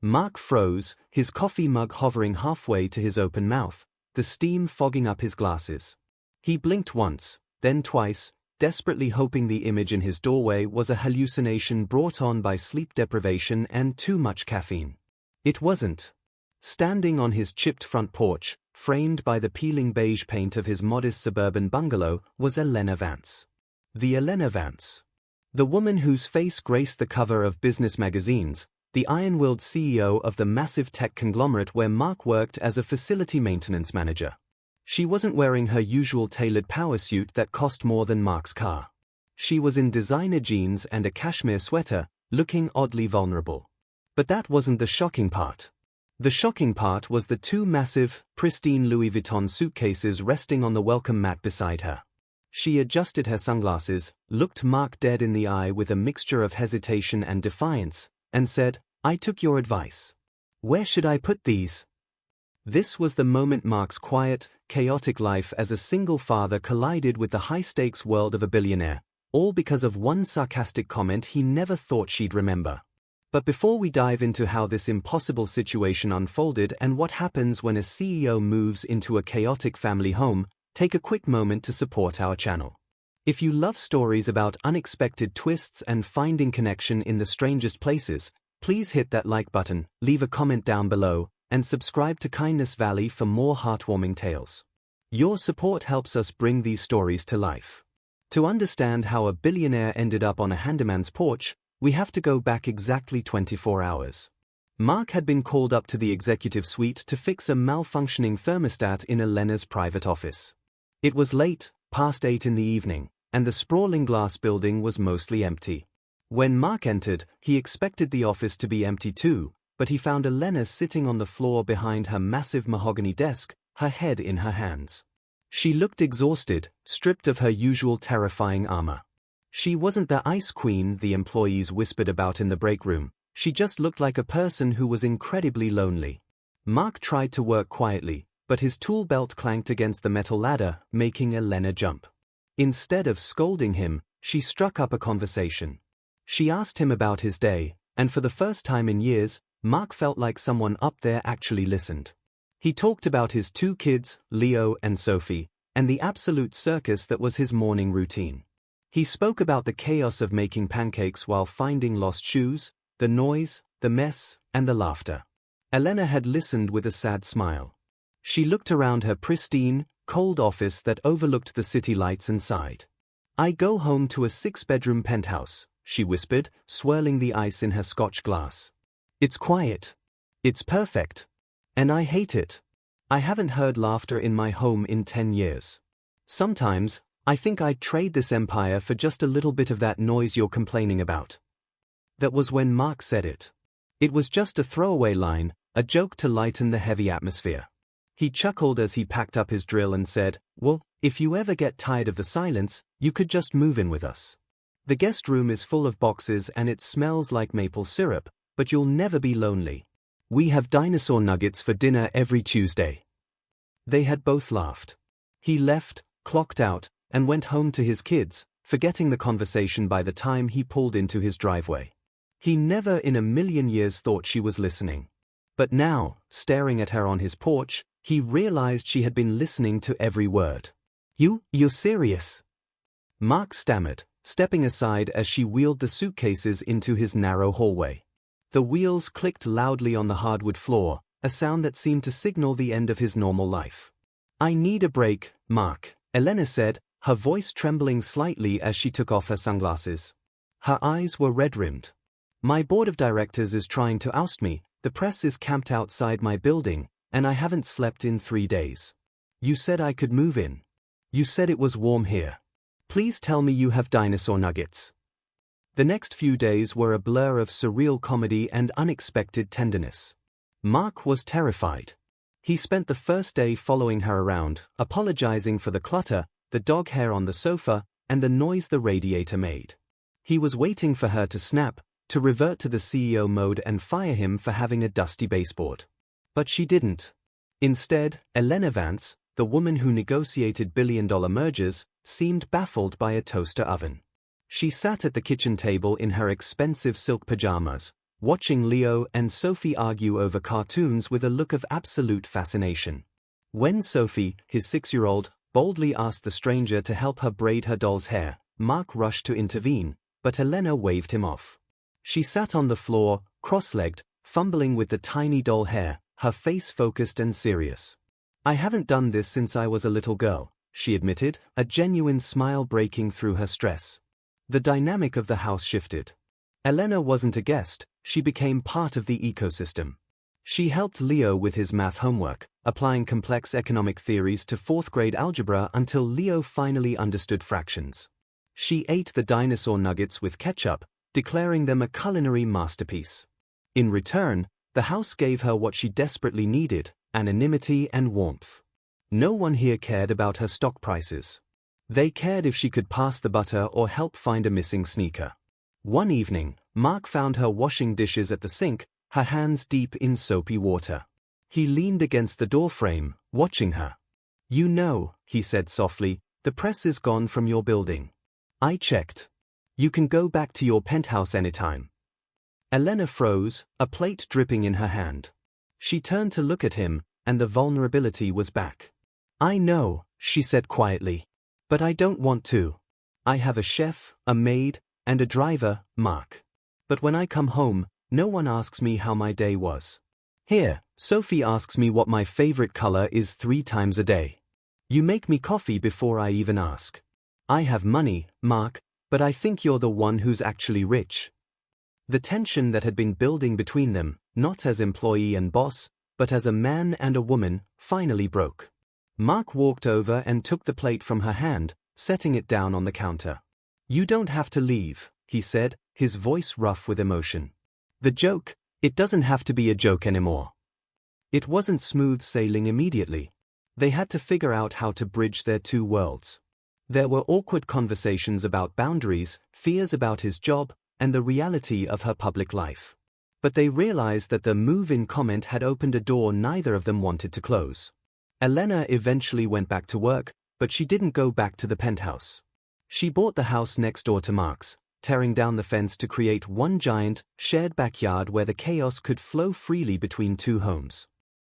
Mark froze, his coffee mug hovering halfway to his open mouth, the steam fogging up his glasses. He blinked once, then twice, desperately hoping the image in his doorway was a hallucination brought on by sleep deprivation and too much caffeine. It wasn't. Standing on his chipped front porch, framed by the peeling beige paint of his modest suburban bungalow, was Elena Vance. The Elena Vance. The woman whose face graced the cover of business magazines, the iron-willed CEO of the massive tech conglomerate where Mark worked as a facility maintenance manager. She wasn't wearing her usual tailored power suit that cost more than Mark's car. She was in designer jeans and a cashmere sweater, looking oddly vulnerable. But that wasn't the shocking part. The shocking part was the two massive, pristine Louis Vuitton suitcases resting on the welcome mat beside her. She adjusted her sunglasses, looked Mark dead in the eye with a mixture of hesitation and defiance, and said, "I took your advice. Where should I put these?" This was the moment Mark's quiet, chaotic life as a single father collided with the high-stakes world of a billionaire, all because of one sarcastic comment he never thought she'd remember. But before we dive into how this impossible situation unfolded and what happens when a CEO moves into a chaotic family home, take a quick moment to support our channel. If you love stories about unexpected twists and finding connection in the strangest places, please hit that like button, leave a comment down below, and subscribe to Kindness Valley for more heartwarming tales. Your support helps us bring these stories to life. To understand how a billionaire ended up on a handyman's porch, we have to go back exactly 24 hours. Mark had been called up to the executive suite to fix a malfunctioning thermostat in Elena's private office. It was late, past 8 in the evening, and the sprawling glass building was mostly empty. When Mark entered, he expected the office to be empty too, but he found Elena sitting on the floor behind her massive mahogany desk, her head in her hands. She looked exhausted, stripped of her usual terrifying armor. She wasn't the ice queen the employees whispered about in the break room, she just looked like a person who was incredibly lonely. Mark tried to work quietly, but his tool belt clanked against the metal ladder, making Elena jump. Instead of scolding him, she struck up a conversation. She asked him about his day, and for the first time in years, Mark felt like someone up there actually listened. He talked about his two kids, Leo and Sophie, and the absolute circus that was his morning routine. He spoke about the chaos of making pancakes while finding lost shoes, the noise, the mess, and the laughter. Elena had listened with a sad smile. She looked around her pristine, cold office that overlooked the city lights and sighed. "I go home to a 6-bedroom penthouse," she whispered, swirling the ice in her Scotch glass. "It's quiet. It's perfect. And I hate it. I haven't heard laughter in my home in 10 years. Sometimes, I think I'd trade this empire for just a little bit of that noise you're complaining about." That was when Mark said it. It was just a throwaway line, a joke to lighten the heavy atmosphere. He chuckled as he packed up his drill and said, "Well, if you ever get tired of the silence, you could just move in with us. The guest room is full of boxes and it smells like maple syrup, but you'll never be lonely. We have dinosaur nuggets for dinner every Tuesday." They had both laughed. He left, clocked out, and went home to his kids, forgetting the conversation by the time he pulled into his driveway. He never in a million years thought she was listening. But now, staring at her on his porch, he realized she had been listening to every word. You're serious?" Mark stammered, stepping aside as she wheeled the suitcases into his narrow hallway. The wheels clicked loudly on the hardwood floor, a sound that seemed to signal the end of his normal life. "I need a break, Mark," Elena said, her voice trembling slightly as she took off her sunglasses. Her eyes were red-rimmed. "My board of directors is trying to oust me, the press is camped outside my building, and I haven't slept in 3 days. You said I could move in. You said it was warm here. Please tell me you have dinosaur nuggets." The next few days were a blur of surreal comedy and unexpected tenderness. Mark was terrified. He spent the first day following her around, apologizing for the clutter, the dog hair on the sofa, and the noise the radiator made. He was waiting for her to snap, to revert to the CEO mode and fire him for having a dusty baseboard. But she didn't. Instead, Elena Vance, the woman who negotiated billion-dollar mergers, seemed baffled by a toaster oven. She sat at the kitchen table in her expensive silk pajamas, watching Leo and Sophie argue over cartoons with a look of absolute fascination. When Sophie, his 6-year-old, boldly asked the stranger to help her braid her doll's hair, Mark rushed to intervene, but Elena waved him off. She sat on the floor, cross-legged, fumbling with the tiny doll hair, her face focused and serious. "I haven't done this since I was a little girl," she admitted, a genuine smile breaking through her stress. The dynamic of the house shifted. Elena wasn't a guest, she became part of the ecosystem. She helped Leo with his math homework, applying complex economic theories to 4th-grade algebra until Leo finally understood fractions. She ate the dinosaur nuggets with ketchup, declaring them a culinary masterpiece. In return, the house gave her what she desperately needed: anonymity and warmth. No one here cared about her stock prices. They cared if she could pass the butter or help find a missing sneaker. One evening, Mark found her washing dishes at the sink, her hands deep in soapy water. He leaned against the doorframe, watching her. "You know," he said softly, "the press is gone from your building. I checked. You can go back to your penthouse anytime." Elena froze, a plate dripping in her hand. She turned to look at him, and the vulnerability was back. "I know," she said quietly. "But I don't want to. I have a chef, a maid, and a driver, Mark. But when I come home, no one asks me how my day was. Here, Sophie asks me what my favorite color is 3 times a day. You make me coffee before I even ask. I have money, Mark, but I think you're the one who's actually rich." The tension that had been building between them, not as employee and boss, but as a man and a woman, finally broke. Mark walked over and took the plate from her hand, setting it down on the counter. "You don't have to leave," he said, his voice rough with emotion. "The joke, it doesn't have to be a joke anymore." It wasn't smooth sailing immediately. They had to figure out how to bridge their two worlds. There were awkward conversations about boundaries, fears about his job, and the reality of her public life. But they realized that the move-in comment had opened a door neither of them wanted to close. Elena eventually went back to work, but she didn't go back to the penthouse. She bought the house next door to Mark's, tearing down the fence to create one giant, shared backyard where the chaos could flow freely between two homes.